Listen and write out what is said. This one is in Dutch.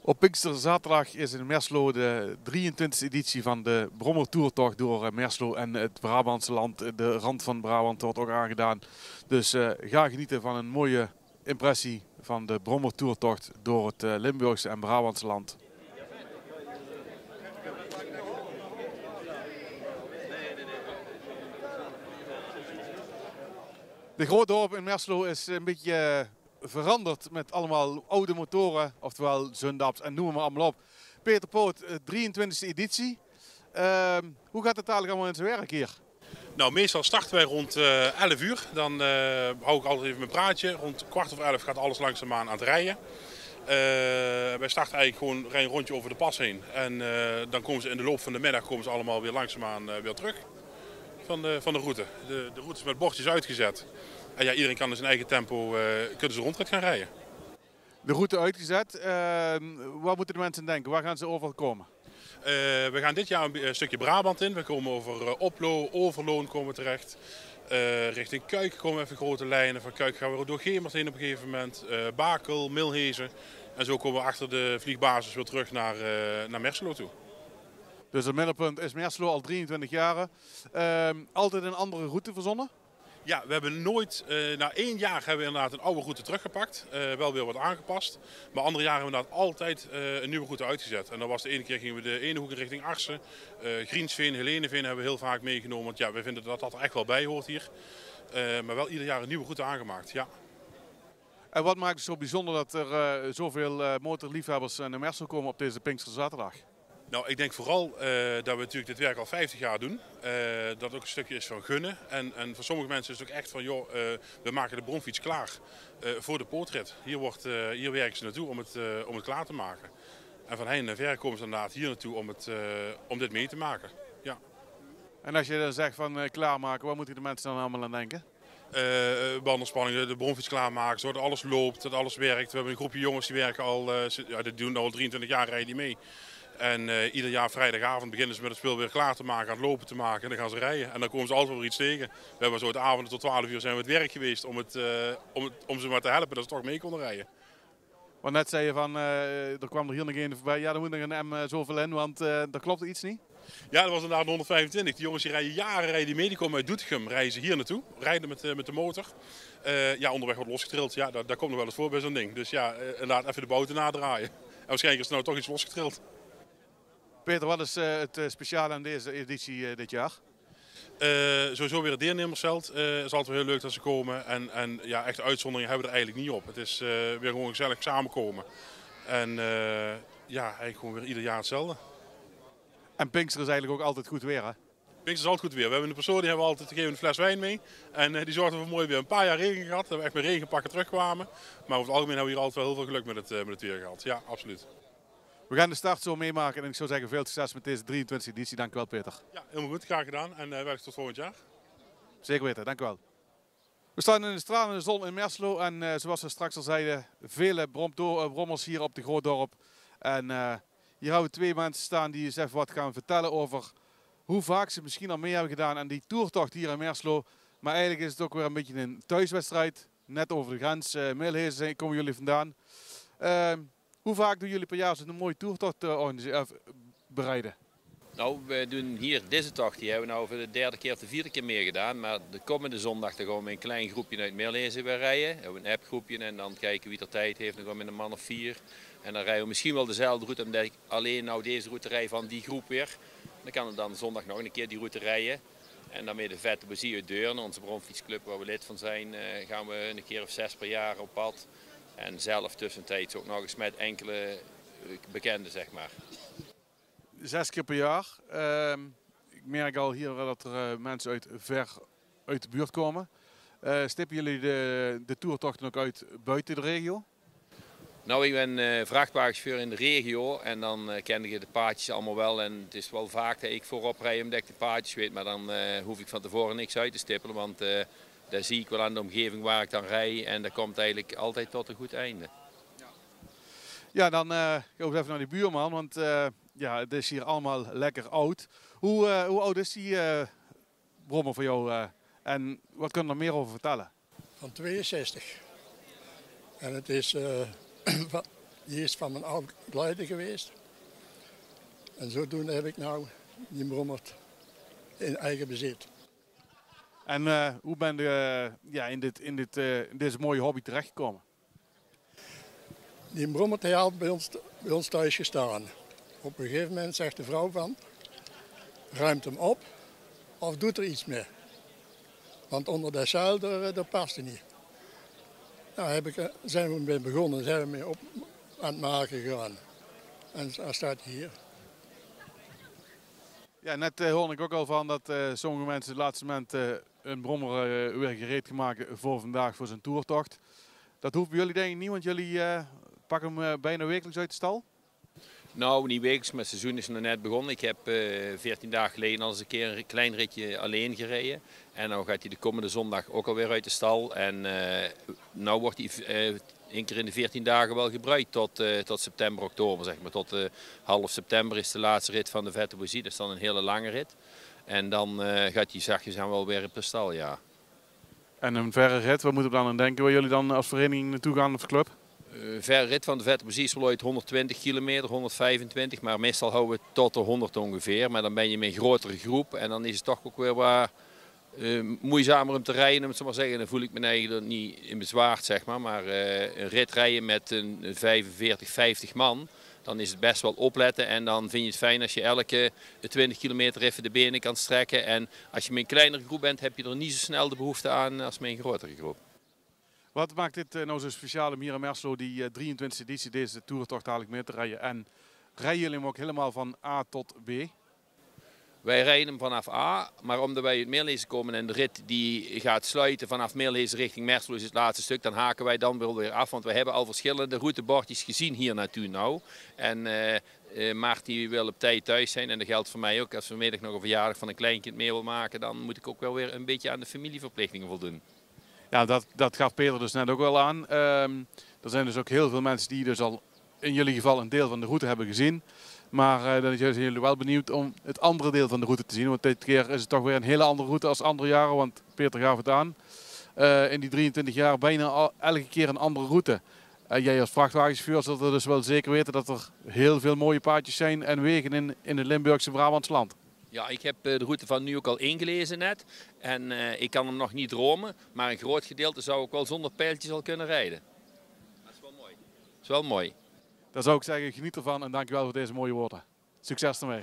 Op Pinksterzaterdag is in Merslo de 23e editie van de Brommer Toertocht door Merslo en het Brabantse land. De rand van Brabant wordt ook aangedaan. Dus ga genieten van een mooie impressie van de Brommer Toertocht door het Limburgse en Brabantse land. De Grootdorp in Merslo is een beetje veranderd met allemaal oude motoren, oftewel Zundaps en noem maar allemaal op. Peter Poot, 23e editie. Hoe gaat het eigenlijk allemaal in zijn werk hier? Nou, meestal starten wij rond 11 uur. Dan hou ik altijd even mijn praatje. Rond 11:15 gaat alles langzaamaan aan het rijden. Wij starten eigenlijk gewoon rijden een rondje over de pas heen. En dan komen ze in de loop van de middag allemaal weer langzaamaan weer terug van de route. De route is met bordjes uitgezet. En ja, iedereen kan in zijn eigen tempo kunnen ze rondrit gaan rijden. De route uitgezet. Wat moeten de mensen denken? Waar gaan ze over komen? We gaan dit jaar een stukje Brabant in. We komen over Oplo, Overloon komen we terecht. Richting Kuik komen we even grote lijnen. Van Kuik gaan we door Gemert heen op een gegeven moment. Bakel, Milhezen. En zo komen we achter de vliegbasis weer terug naar Merslo toe. Dus het middelpunt is Merslo al 23 jaar. Altijd een andere route verzonnen? Ja, we hebben nooit, na 1 jaar hebben we inderdaad een oude route teruggepakt. Wel weer wat aangepast. Maar andere jaren hebben we inderdaad altijd een nieuwe route uitgezet. En dan was de ene keer gingen we de ene hoek richting Arsen. Griensveen, Heleneveen hebben we heel vaak meegenomen. Want ja, we vinden dat dat er echt wel bij hoort hier. Maar wel ieder jaar een nieuwe route aangemaakt, ja. En wat maakt het zo bijzonder dat er zoveel motorliefhebbers naar Merslo komen op deze Pinksterzaterdag? Nou, ik denk vooral dat we natuurlijk dit werk al 50 jaar doen. Dat het ook een stukje is van gunnen. En voor sommige mensen is het ook echt van, joh, we maken de bromfiets klaar voor de poortrit. Hier werken ze naartoe om het klaar te maken. En van heen en ver komen ze inderdaad hier naartoe om dit mee te maken. Ja. En als je dan zegt van klaarmaken, waar moeten de mensen dan allemaal aan denken? Bandenspanning, de bromfiets klaarmaken, zodat alles loopt, dat alles werkt. We hebben een groepje jongens die werken die doen al 23 jaar, rijden die mee. En ieder jaar vrijdagavond beginnen ze met het spul weer klaar te maken, aan het lopen te maken. En dan gaan ze rijden. En dan komen ze altijd wel weer iets tegen. We hebben zo het avond tot 12 uur zijn we het werk geweest om ze maar te helpen dat ze toch mee konden rijden. Want net zei je van, er kwam er hier nog een voorbij. Ja, dan moet er een M zoveel in, want dat klopt iets niet. Ja, dat was inderdaad 125. Die jongens die rijden jaren die mee. Die komen uit Doetinchem, rijden ze hier naartoe. Rijden met de motor. Ja, onderweg wordt losgetrild. Ja, daar komt nog wel eens voor bij zo'n ding. Dus ja, inderdaad even de bouten nadraaien. En waarschijnlijk is er nou toch iets losgetrild. Peter, wat is het speciale aan deze editie dit jaar? Sowieso weer het deelnemersveld. Het is altijd wel heel leuk dat ze komen. En ja, echte uitzonderingen hebben we er eigenlijk niet op. Het is weer gewoon gezellig samenkomen. En ja, eigenlijk gewoon weer ieder jaar hetzelfde. En Pinkster is eigenlijk ook altijd goed weer, hè? Pinkster is altijd goed weer. We hebben een persoon die hebben we altijd een fles wijn mee. En die zorgde voor mooi weer een paar jaar regen gehad. Dat we echt met regenpakken terugkwamen. Maar over het algemeen hebben we hier altijd wel heel veel geluk met het weer gehad. Ja, absoluut. We gaan de start zo meemaken en ik zou zeggen veel succes met deze 23e editie. Dank u wel, Peter. Ja, helemaal goed. Graag gedaan en wellicht tot volgend jaar. Zeker weten, dank u wel. We staan in de stralende zon in Merslo en zoals we straks al zeiden, vele brommers hier op de Grootdorp. En hier hebben we 2 mensen staan die eens even wat gaan vertellen over hoe vaak ze misschien al mee hebben gedaan aan die toertocht hier in Merslo. Maar eigenlijk is het ook weer een beetje een thuiswedstrijd. Net over de grens, Milhezen komen jullie vandaan. Hoe vaak doen jullie per jaar zo'n mooie toertocht bereiden? Nou, we doen hier deze tocht. Die hebben we nou voor de 3e keer of de 4e keer meegedaan. Maar de komende zondag dan gaan we een klein groepje uit Milhezen weer rijden. We hebben een appgroepje en dan kijken wie er tijd heeft. Dan gaan we met een man of 4. En dan rijden we misschien wel dezelfde route, omdat ik alleen nou deze route rij van die groep weer. Dan kan ik dan zondag nog een keer die route rijden. En dan met de vette boezie uit Deurne, onze bromfietsclub waar we lid van zijn, gaan we een keer of 6 per jaar op pad. En zelf tussentijds ook nog eens met enkele bekenden, zeg maar. 6 keer per jaar. Ik merk al hier dat er mensen uit de buurt komen. Stippen jullie de toertochten ook uit buiten de regio? Nou, ik ben vrachtwagenchauffeur in de regio en dan ken ik de paadjes allemaal wel. En het is wel vaak dat ik voorop rijd omdat ik de paadjes weet, maar dan hoef ik van tevoren niks uit te stippelen. Want daar zie ik wel aan de omgeving waar ik dan rijd en dat komt eigenlijk altijd tot een goed einde. Ja, dan gaan we even naar die buurman, want ja, het is hier allemaal lekker oud. Hoe oud is die brommer voor jou en wat kun je er meer over vertellen? Van 62. En het is Die is van mijn oud glijden geweest. En zodoende heb ik nou die brommer in eigen bezit. En hoe ben je in deze mooie hobby terechtgekomen? Die brommer heeft altijd bij ons thuis gestaan. Op een gegeven moment zegt de vrouw van, ruimt hem op of doet er iets mee. Want onder de zuil, daar past hij niet. Nou zijn we mee begonnen, zijn we mee aan het maken gegaan. En dan staat hij hier. Ja, net hoorde ik ook al van dat sommige mensen op het laatste moment een brommer weer gereed maken voor vandaag, voor zijn toertocht. Dat hoeven jullie denk ik niet, want jullie pakken hem bijna wekelijks uit de stal? Nou, niet wekelijks, maar het seizoen is nog net begonnen. Ik heb 14 dagen geleden al eens een keer een klein ritje alleen gereden. En dan gaat hij de komende zondag ook alweer uit de stal. En nou wordt hij één keer in de 14 dagen wel gebruikt tot september, oktober. Zeg maar. Tot half september is de laatste rit van de Vette Boisie. Dat is dan een hele lange rit. En dan gaat hij zachtjes aan wel weer op de stal, ja. En een verre rit, wat moeten we dan aan denken waar jullie dan als vereniging naartoe gaan of club? Verre rit van de Vette Boisie is wel uit 120 kilometer, 125, maar meestal houden we het tot de 100 ongeveer. Maar dan ben je met een grotere groep en dan is het toch ook weer wat moeizamer om te rijden, om het zo maar zeggen. Dan voel ik me eigenlijk niet in bezwaard, zeg maar. Maar een rit rijden met een 45, 50 man, dan is het best wel opletten. En dan vind je het fijn als je elke 20 kilometer even de benen kan strekken. En als je met een kleinere groep bent, heb je er niet zo snel de behoefte aan als met een grotere groep. Wat maakt dit nou zo speciaal om hier in Merslo die 23e editie deze toertocht dadelijk mee te rijden? En rijden jullie hem ook helemaal van A tot B? Wij rijden hem vanaf A, maar omdat wij uit Meerlezen komen en de rit die gaat sluiten vanaf Meerlezen richting Merslo is het laatste stuk, dan haken wij dan wel weer af. Want we hebben al verschillende routebordjes gezien hier naartoe nou. En Maart die wil op tijd thuis zijn en dat geldt voor mij ook. Als we vanmiddag nog een verjaardag van een kleinkind mee wil maken, dan moet ik ook wel weer een beetje aan de familieverplichtingen voldoen. Ja, dat gaf Peter dus net ook wel aan. Er zijn dus ook heel veel mensen die dus al in jullie geval een deel van de route hebben gezien. Maar dan zijn jullie wel benieuwd om het andere deel van de route te zien. Want dit keer is het toch weer een hele andere route als andere jaren. Want Peter gaf het aan. In die 23 jaar bijna elke keer een andere route. Jij als vrachtwagenchauffeur zult er dus wel zeker weten dat er heel veel mooie paadjes zijn en wegen in het Limburgse Brabants land. Ja, ik heb de route van nu ook al ingelezen net. En ik kan hem nog niet dromen. Maar een groot gedeelte zou ik wel zonder pijltjes al kunnen rijden. Dat is wel mooi. Dat is wel mooi. Dan zou ik zeggen, geniet ervan en dankjewel voor deze mooie woorden. Succes ermee.